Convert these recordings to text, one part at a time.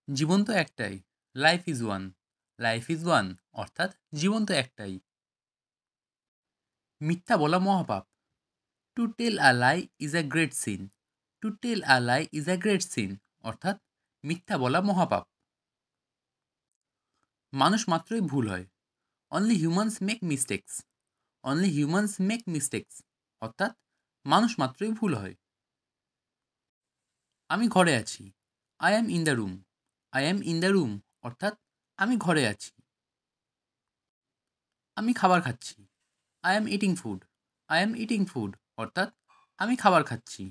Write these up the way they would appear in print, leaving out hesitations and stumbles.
জীবন তো একটাই। Life is one. Life is one অর্থাৎ জীবন তো একটাই। মিথ্যা বলা মহাপাপ। To tell a lie is a great sin. To tell a lie is a great sin অর্থাৎ মিথ্যা বলা মহাপাপ। মানুষ মাত্রই ভুল হয়। Only humans make mistakes. Only humans make mistakes অর্থাৎ মানুষ মাত্রই ভুল হয়। আমি ঘরে আছি। I am in the room. I am in the room অর্থাৎ আমি ঘরে আছি। আমি খাবার খাচ্ছি। I am eating food. I am eating food অর্থাৎ আমি খাবার খাচ্ছি।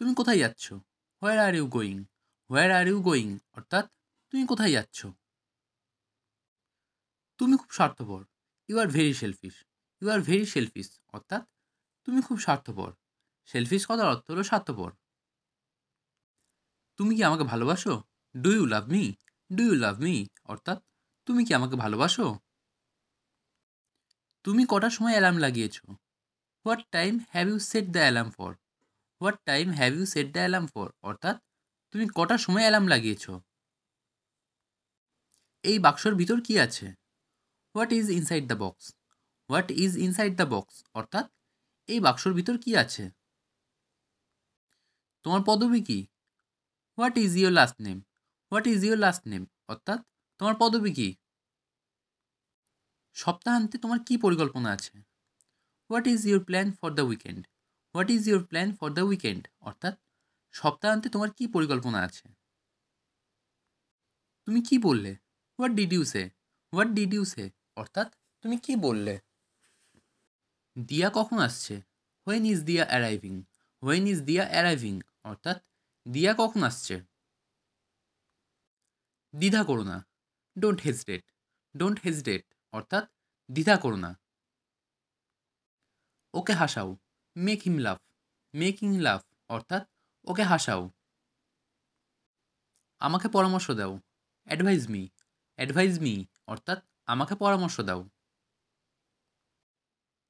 তুমি কোথায় যাচ্ছ? Where are you going? Where are you going অর্থাৎ তুমি কোথায় যাচ্ছ? তুমি খুব স্বার্থপর। You are very selfish. You are very selfish অর্থাৎ তুমি খুব স্বার্থপর। সেলফিশ কথার অর্থ হলো স্বার্থপর। তুমি কি আমাকে ভালোবাসো? Do you love me? Do you love me অর্থাৎ তুমি কি আমাকে ভালোবাসো? তুমি কটার সময় অ্যালার্ম লাগিয়েছ? What time have you set the alarm for? What time have you set the alarm for অর্থাৎ তুমি কটার সময় অ্যালার্ম লাগিয়েছ? এই বাক্সর ভিতর কি আছে? What is inside the box? What is inside the box অর্থাৎ এই বাক্সর ভিতর কি আছে? তোমার পদবি কি? What is your last name? What is your last name অর্থাৎ তোমার পদবি কি? সপ্তাহান্তে তোমার কি পরিকল্পনা আছে? What is your plan for the weekend? What is your plan for the weekend অর্থাৎ সপ্তাহান্তে তোমার কি পরিকল্পনা আছে? তুমি কি বললে? What did you say? What did you সে অর্থাৎ তুমি কি বললে? দিয়া কখন আসছে? হোয়েন ইজ দিয়া অ্যারাইভিং? হোয়েন ইজ দিয়া অ্যারাইভিং অর্থাৎ দিয়া কখন আসছে? দ্বিধা করো না। Don't hesitate. ডোন্ট হেজিটেট অর্থাৎ দ্বিধা করো না। ওকে হাসাও। মেক হিম লাফ। মেক হিম লাফ অর্থাৎ ওকে হাসাও। আমাকে পরামর্শ দাও। Advise me. অ্যাডভাইজ মি অর্থাৎ আমাকে পরামর্শ দাও।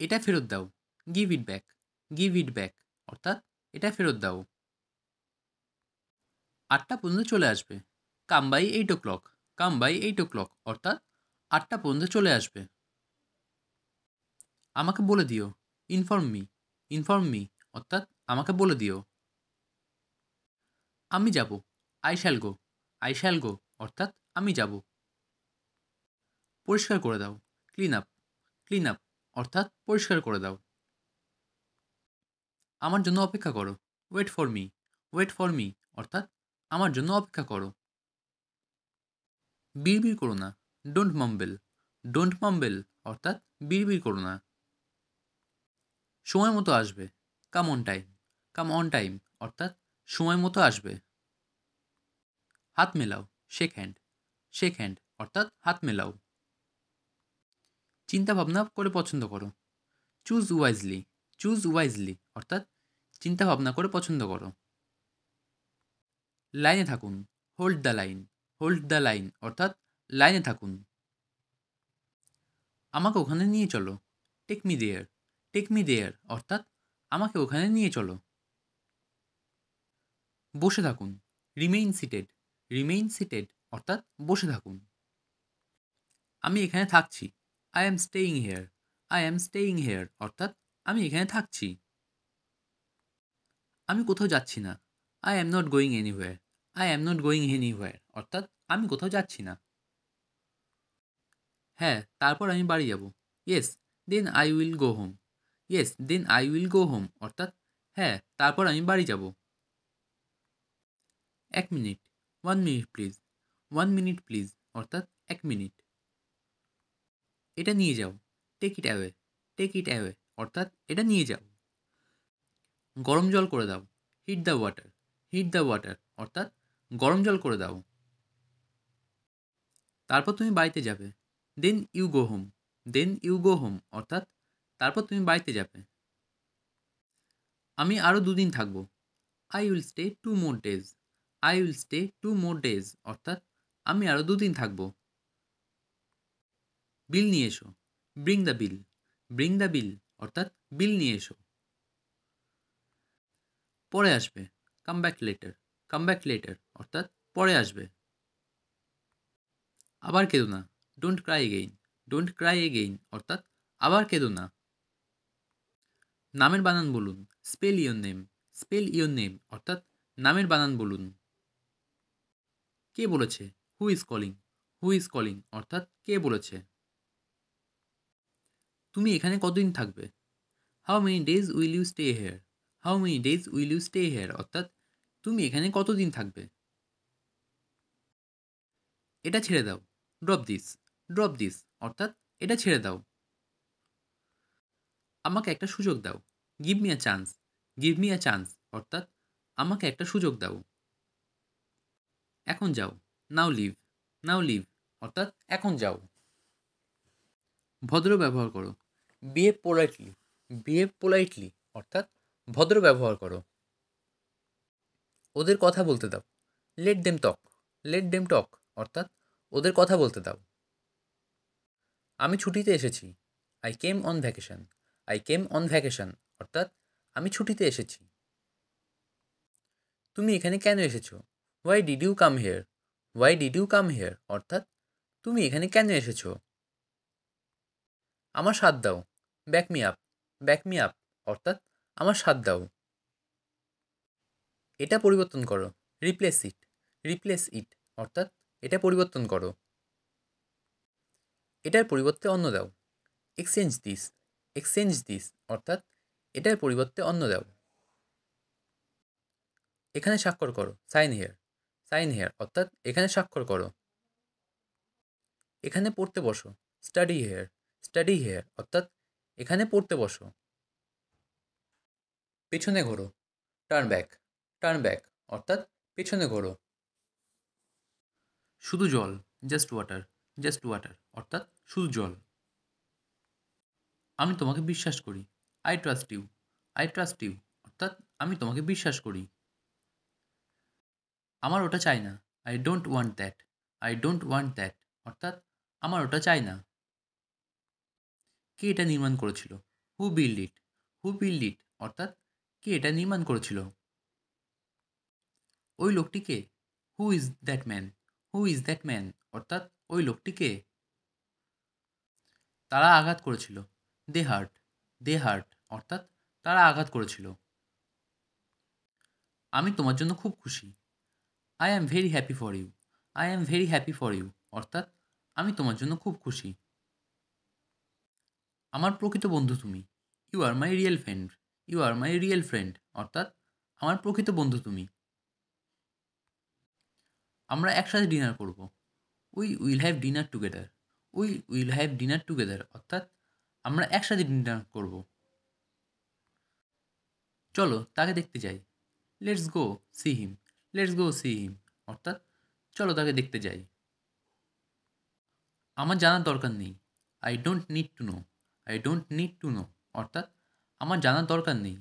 এটা ফেরত দাও। Give it back. Give it back অর্থাৎ এটা ফেরত দাও। 8টা পর্যন্ত চলে আসবে। কাম by 8 o'clock। Come by 8 o'clock অর্থাৎ 8টা পর্যন্ত চলে আসবে। আমাকে বলে দিও। Inform me. ইনফর্ম মি অর্থাৎ আমাকে বলে দিও। আমি যাব। I shall go. I shall go অর্থাৎ আমি যাব। পরিষ্কার করে দাও। Clean up. ক্লিন আপ অর্থাৎ পরিষ্কার করে দাও। আমার জন্য অপেক্ষা করো। Wait for me. Wait for me অর্থাৎ আমার জন্য অপেক্ষা করো। বিড়বিড় করো না। Don't mumble. ডোন্ট মাম্বেল অর্থাৎ বিড়বিড় করো না। সময় মতো আসবে। Come on time. Come on time অর্থাৎ সময় মতো আসবে। হাত মেলাও। Shake hand. শেক হ্যান্ড অর্থাৎ হাত মেলাও। চিন্তা ভাবনা করে পছন্দ করো। Choose wisely. চুজ ওয়াইজলি অর্থাৎ চিন্তা ভাবনা করে পছন্দ করো। লাইনে থাকুন। Hold the line. Hold the line অর্থাৎ লাইনে থাকুন। আমাকে ওখানে নিয়ে চলো। Take me there. Take me there অর্থাৎ আমাকে ওখানে নিয়ে চলো। বসে থাকুন। Remain seated. রিমেইন সিটেড অর্থাৎ বসে থাকুন। আমি এখানে থাকছি। I am staying here. I am staying here অর্থাৎ আমি এখানে থাকছি। আমি কোথাও যাচ্ছি না। I am not going anywhere. I am not going anywhere অর্থাৎ আমি কোথাও যাচ্ছি না। হ্যাঁ, তারপর আমি বাড়ি যাব। Yes, then I will go home. Yes, then I will go home অর্থাৎ হ্যাঁ, তারপর আমি বাড়ি যাব। 1 minute. 1 minute please. 1 minute please অর্থাৎ 1 মিনিট। এটা নিয়ে যাও। Take it away. Take it away অর্থাৎ এটা নিয়ে যাও। গরম জল করে দাও। Heat the water. Heat the water অর্থাৎ গরম জল করে দাও। তারপর তুমি বাড়িতে যাবে। Then you go home. Then you go home অর্থাৎ তারপর তুমি বাড়িতে যাবে। আমি আরও 2 দিন থাকবো। I will stay 2 more days। I will stay 2 more days অর্থাৎ আমি আরও 2 দিন থাকবো। বিল নিয়ে এসো। Bring the bill. Bring the bill অর্থাৎ বিল নিয়ে এসো। পরে আসবে। Come back later. Come back later অর্থাৎ পরে আসবে। আবার কেঁদো না, don't cry again. Don't cry again অর্থাৎ আবার কেঁদো না। নামের বানান বলুন, spell your name. Spell your name অর্থাৎ নামের বানান বলুন। কে বলেছে, who is calling. Who is calling অর্থাৎ কে বলেছে। তুমি এখানে কতদিন থাকবে, how many days will you stay here. How many days will you stay here অর্থাৎ তুমি এখানে কতদিন থাকবে। এটা ছেড়ে দাও, ড্রপ দিস। ড্রপ দিস অর্থাৎ এটা ছেড়ে দাও। আমাকে একটা সুযোগ দাও, give me a chance. Give me a chance অর্থাৎ আমাকে একটা সুযোগ দাও। এখন যাও, নাও লিভ। নাও লিভ অর্থাৎ এখন যাও। ভদ্র ব্যবহার করো, বিহেভ পোলাইটলি। বিহেভ পোলাইটলি অর্থাৎ ভদ্র ব্যবহার করো। ওদের কথা বলতে দাও, let them talk. Let them talk অর্থাৎ ওদের কথা বলতে দাও। আমি ছুটিতে এসেছি, I came on vacation. I came on vacation অর্থাৎ আমি ছুটিতে এসেছি। তুমি এখানে কেন এসেছো, why did you come here. Why did you come here অর্থাৎ তুমি এখানে কেন এসেছো। আমার সাথ দাও, back me up. Back me up অর্থাৎ আমার সাথ দাও। এটা পরিবর্তন করো, রিপ্লেস ইট। রিপ্লেস ইট অর্থাৎ এটা পরিবর্তন করো। এটার পরিবর্তে অন্য দাও, এক্সচেঞ্জ দিস। এক্সচেঞ্জ দিস অর্থাৎ এটার পরিবর্তে অন্য দাও। এখানে স্বাক্ষর করো, সাইন হেয়ার। সাইন হেয়ার অর্থাৎ এখানে স্বাক্ষর করো। এখানে পড়তে বসো, স্টাডি হেয়ার। স্টাডি হেয়ার অর্থাৎ এখানে পড়তে বসো। পেছনে ঘোরো, টার্ন ব্যাক। টার্ন ব্যাক অর্থাৎ পেছনে ঘোরো। শুধু জল, জাস্ট ওয়াটার। জাস্ট ওয়াটার অর্থাৎ শুধু জল। আমি তোমাকে বিশ্বাস করি, I trust you. I trust you অর্থাৎ আমি তোমাকে বিশ্বাস করি। আমার ওটা চাই না, I don't want that. I don't want that অর্থাৎ আমার ওটা চাই না। কে এটা নির্মাণ করেছিল, হু build it. Who build it অর্থাৎ কে এটা নির্মাণ করেছিল। ওই লোকটি কে, who is that man. Who is that man অর্থাৎ ওই লোকটি কে। তারা আঘাত করেছিল, দে হার্ট। দে হার্ট অর্থাৎ তারা আঘাত করেছিল। আমি তোমার জন্য খুব খুশি, I am very happy for you. I am very happy for you অর্থাৎ আমি তোমার জন্য খুব খুশি। আমার প্রকৃত বন্ধু তুমি, you are my real friend. You are my real friend অর্থাৎ আমার প্রকৃত বন্ধু তুমি। আমরা একসাথে ডিনার করব, we will have dinner together. We will have dinner together অর্থাৎ আমরা একসাথে ডিনার করব। চলো তাকে দেখতে যাই, let's go see him. Let's go see him অর্থাৎ চলো তাকে দেখতে যাই। আমার জানার দরকার নেই, I don't need to know. I don't need to know অর্থাৎ আমার জানার দরকার নেই।